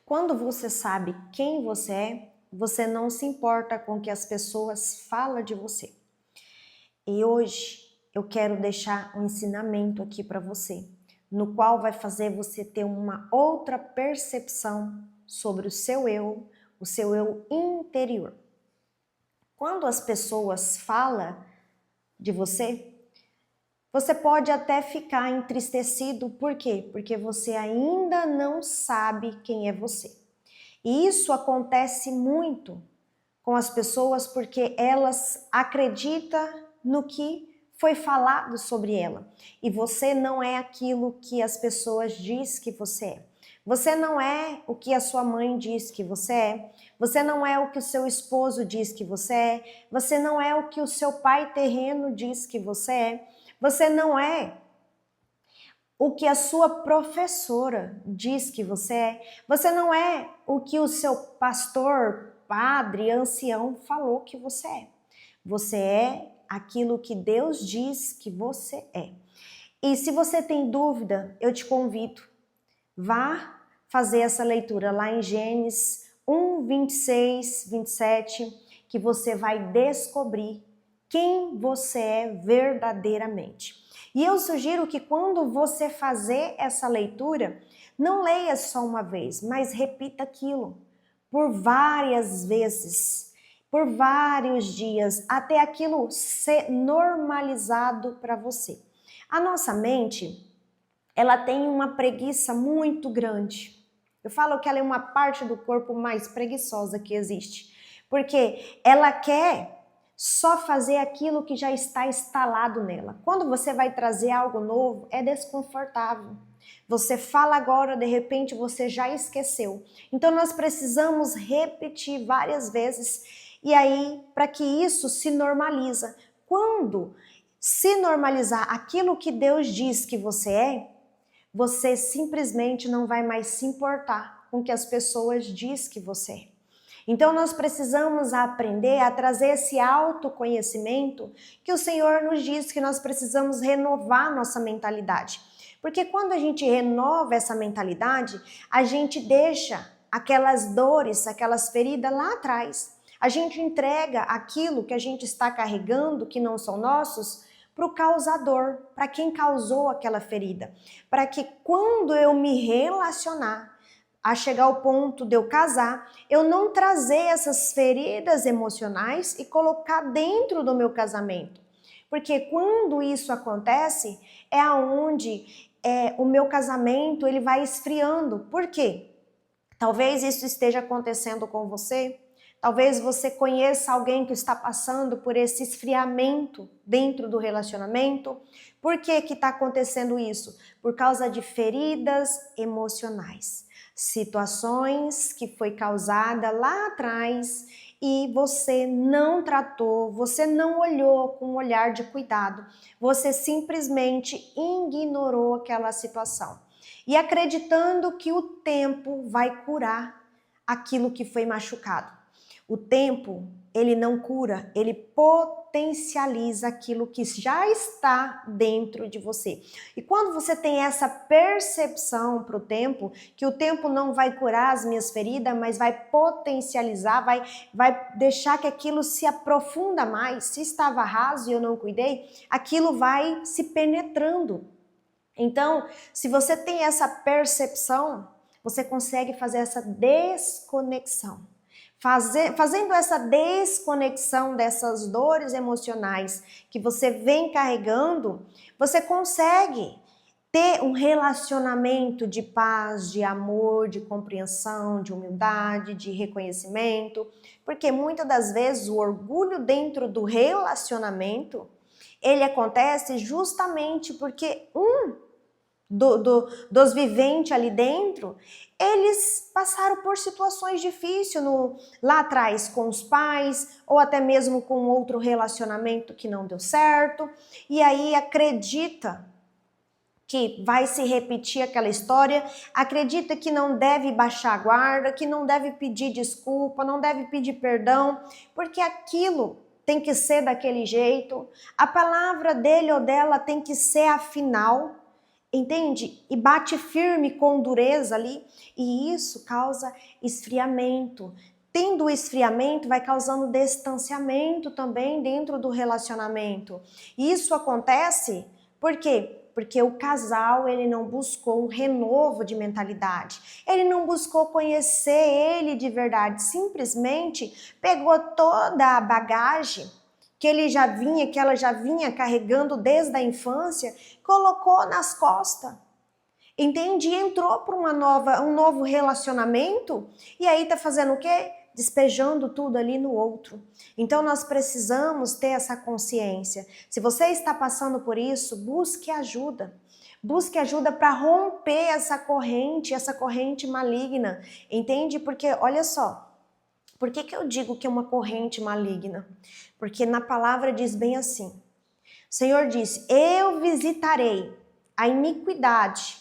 Quando você sabe quem você é, você não se importa com o que as pessoas falam de você. E hoje eu quero deixar um ensinamento aqui para você, no qual vai fazer você ter uma outra percepção sobre o seu eu interior. Quando as pessoas falam de você, você pode até ficar entristecido, por quê? Porque você ainda não sabe quem é você. E isso acontece muito com as pessoas porque elas acreditam no que foi falado sobre ela. E você não é aquilo que as pessoas dizem que você é. Você não é o que a sua mãe diz que você é. Você não é o que o seu esposo diz que você é. Você não é o que o seu pai terreno diz que você é. Você não é o que a sua professora diz que você é. Você não é o que o seu pastor, padre, ancião falou que você é. Você é aquilo que Deus diz que você é. E se você tem dúvida, eu te convido, vá fazer essa leitura lá em Gênesis 1, 26, 27, que você vai descobrir quem você é verdadeiramente. E eu sugiro que quando você fazer essa leitura, não leia só uma vez, mas repita aquilo por várias vezes, por vários dias, até aquilo ser normalizado para você. A nossa mente, ela tem uma preguiça muito grande. Eu falo que ela é uma parte do corpo mais preguiçosa que existe, porque ela quer só fazer aquilo que já está instalado nela. Quando você vai trazer algo novo, é desconfortável. Você fala agora, de repente você já esqueceu. Então nós precisamos repetir várias vezes e aí para que isso se normaliza. Quando se normalizar aquilo que Deus diz que você simplesmente não vai mais se importar com o que as pessoas dizem que você é. Então nós precisamos aprender a trazer esse autoconhecimento que o Senhor nos diz que nós precisamos renovar nossa mentalidade. Porque quando a gente renova essa mentalidade, a gente deixa aquelas dores, aquelas feridas lá atrás. A gente entrega aquilo que a gente está carregando, que não são nossos, para o causador, para quem causou aquela ferida. Para que quando eu me relacionar, a chegar ao ponto de eu casar, eu não trazer essas feridas emocionais e colocar dentro do meu casamento. Porque quando isso acontece, é aonde o meu casamento ele vai esfriando. Por quê? Talvez isso esteja acontecendo com você. Talvez você conheça alguém que está passando por esse esfriamento dentro do relacionamento. Por que que está acontecendo isso? Por causa de feridas emocionais. Situações que foi causada lá atrás e você não tratou, você não olhou com um olhar de cuidado, você simplesmente ignorou aquela situação. E acreditando que o tempo vai curar aquilo que foi machucado. O tempo, ele não cura, ele potencializa aquilo que já está dentro de você. E quando você tem essa percepção para o tempo, que o tempo não vai curar as minhas feridas, mas vai potencializar, vai deixar que aquilo se aprofunda mais. Se estava raso e eu não cuidei, aquilo vai se penetrando. Então, se você tem essa percepção, você consegue fazer essa desconexão. Fazendo essa desconexão dessas dores emocionais que você vem carregando, você consegue ter um relacionamento de paz, de amor, de compreensão, de humildade, de reconhecimento, porque muitas das vezes o orgulho dentro do relacionamento, ele acontece justamente porque dos viventes ali dentro, eles passaram por situações difíceis lá atrás com os pais, ou até mesmo com outro relacionamento que não deu certo, e aí acredita que vai se repetir aquela história, acredita que não deve baixar a guarda, que não deve pedir desculpa, não deve pedir perdão, porque aquilo tem que ser daquele jeito, a palavra dele ou dela tem que ser a final. entende? E bate firme com dureza ali, e isso causa esfriamento. Tendo o esfriamento, vai causando distanciamento também dentro do relacionamento. Isso acontece por quê? Porque o casal, ele não buscou um renovo de mentalidade. Ele não buscou conhecer ele de verdade. Simplesmente pegou toda a bagagem que que ela já vinha carregando desde a infância, colocou nas costas. Entende? E entrou para um novo relacionamento e aí tá fazendo o quê? Despejando tudo ali no outro. Então nós precisamos ter essa consciência. Se você está passando por isso, busque ajuda. Busque ajuda para romper essa corrente maligna. Entende? Porque olha só, por que eu digo que é uma corrente maligna? Porque na palavra diz bem assim. O Senhor disse: eu visitarei a iniquidade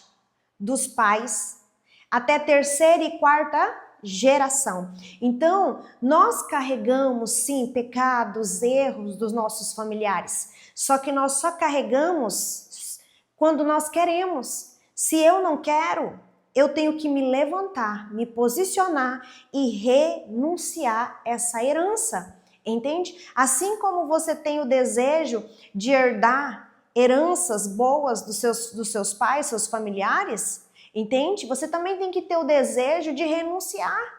dos pais até terceira e quarta geração. Então, nós carregamos sim pecados, erros dos nossos familiares. Só que nós só carregamos quando nós queremos. Se eu não quero, eu tenho que me levantar, me posicionar e renunciar essa herança. Entende? Assim como você tem o desejo de herdar heranças boas dos seus pais, seus familiares, entende? Você também tem que ter o desejo de renunciar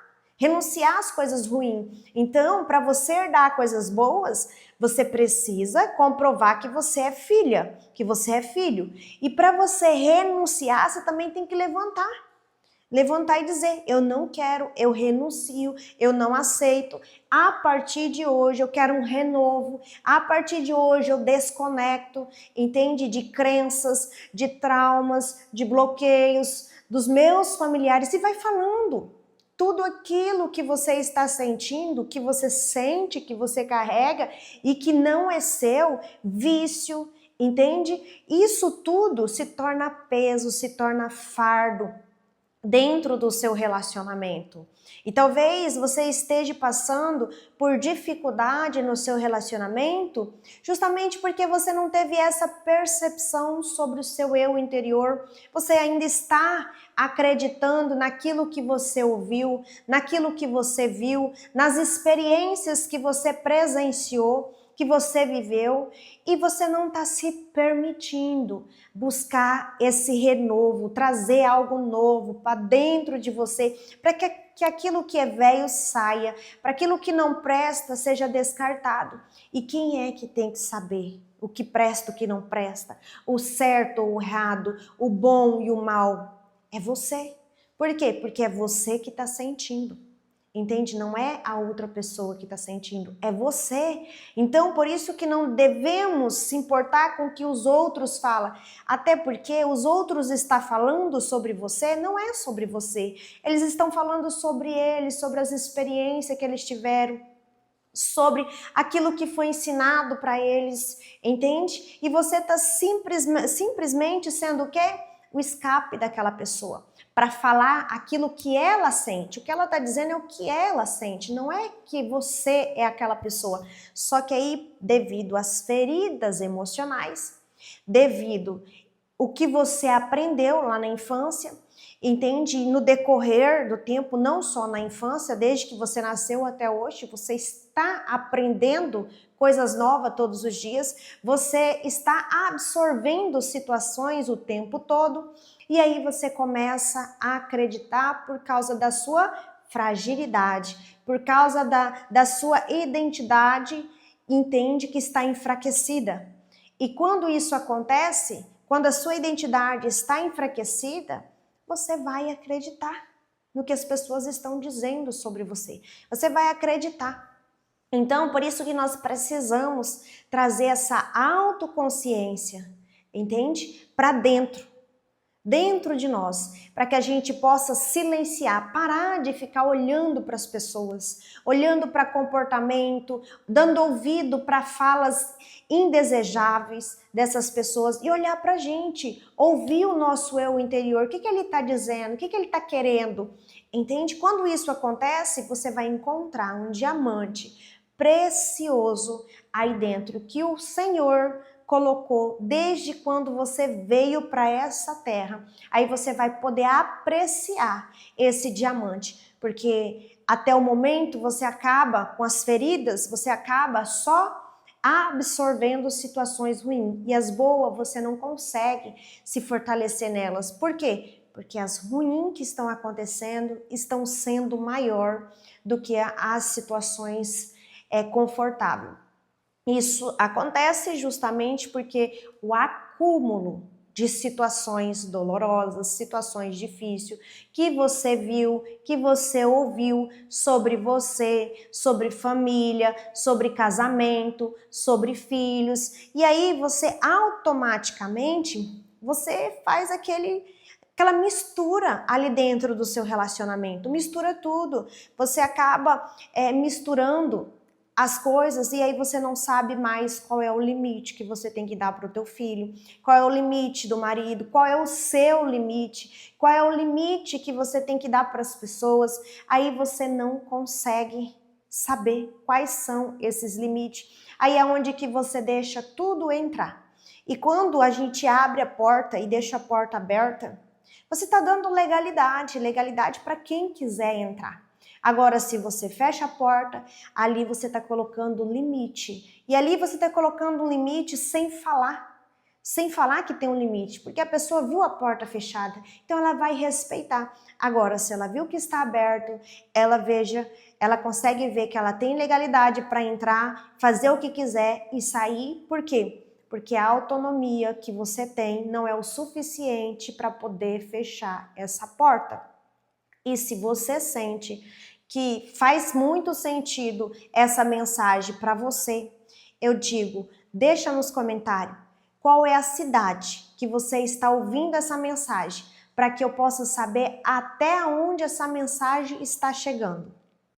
às coisas ruins. Então, para você herdar coisas boas, você precisa comprovar que você é filha, que você é filho. E para você renunciar, você também tem que levantar e dizer: eu não quero, eu renuncio, eu não aceito. A partir de hoje eu quero um renovo. A partir de hoje eu desconecto, entende? De crenças, de traumas, de bloqueios dos meus familiares. E vai falando tudo aquilo que você está sentindo, que você sente, que você carrega e que não é seu, vício, entende? Isso tudo se torna peso, se torna fardo dentro do seu relacionamento. E talvez você esteja passando por dificuldade no seu relacionamento justamente porque você não teve essa percepção sobre o seu eu interior. Você ainda está acreditando naquilo que você ouviu, naquilo que você viu, nas experiências que você presenciou, que você viveu, e você não está se permitindo buscar esse renovo, trazer algo novo para dentro de você, para que aquilo que é velho saia, para aquilo que não presta seja descartado. E quem é que tem que saber o que presta, o que não presta, o certo ou o errado, o bom e o mal? É você. Por quê? Porque é você que está sentindo. Entende? Não é a outra pessoa que está sentindo, é você. Então, por isso que não devemos se importar com o que os outros falam. Até porque os outros estão falando sobre você, não é sobre você. Eles estão falando sobre eles, sobre as experiências que eles tiveram, sobre aquilo que foi ensinado para eles, entende? E você está simplesmente sendo o quê? O escape daquela pessoa, para falar aquilo que ela sente. O que ela está dizendo é o que ela sente, não é que você é aquela pessoa. Só que aí, devido às feridas emocionais, devido o que você aprendeu lá na infância, entende? No decorrer do tempo, não só na infância, desde que você nasceu até hoje, você está aprendendo coisas novas todos os dias, você está absorvendo situações o tempo todo, e aí você começa a acreditar por causa da sua fragilidade, por causa da sua identidade, entende que está enfraquecida. E quando isso acontece, quando a sua identidade está enfraquecida, você vai acreditar no que as pessoas estão dizendo sobre você. Você vai acreditar. Então, por isso que nós precisamos trazer essa autoconsciência, entende? Para dentro de nós, para que a gente possa silenciar, parar de ficar olhando para as pessoas, olhando para comportamento, dando ouvido para falas indesejáveis dessas pessoas e olhar para a gente, ouvir o nosso eu interior, o que ele está dizendo, o que ele está querendo, entende? Quando isso acontece, você vai encontrar um diamante precioso aí dentro, que o Senhor colocou desde quando você veio para essa terra. Aí você vai poder apreciar esse diamante, porque até o momento você acaba com as feridas, você acaba só absorvendo situações ruins, e as boas você não consegue se fortalecer nelas. Por quê? Porque as ruins que estão acontecendo estão sendo maior do que as situações confortáveis. Isso acontece justamente porque o acúmulo de situações dolorosas, situações difíceis, que você viu, que você ouviu sobre você, sobre família, sobre casamento, sobre filhos, e aí você automaticamente, você faz aquela mistura ali dentro do seu relacionamento, mistura tudo, você acaba misturando as coisas, e aí você não sabe mais qual é o limite que você tem que dar para o teu filho, qual é o limite do marido, qual é o seu limite, qual é o limite que você tem que dar para as pessoas. Aí você não consegue saber quais são esses limites. Aí é onde que você deixa tudo entrar. E quando a gente abre a porta e deixa a porta aberta, você está dando legalidade para quem quiser entrar. Agora, se você fecha a porta, ali você está colocando limite. E ali você está colocando um limite sem falar que tem um limite, porque a pessoa viu a porta fechada, então ela vai respeitar. Agora, se ela viu que está aberto, ela consegue ver que ela tem legalidade para entrar, fazer o que quiser e sair. Por quê? Porque a autonomia que você tem não é o suficiente para poder fechar essa porta. E se você sente que faz muito sentido essa mensagem para você, eu digo, deixa nos comentários qual é a cidade que você está ouvindo essa mensagem, para que eu possa saber até onde essa mensagem está chegando.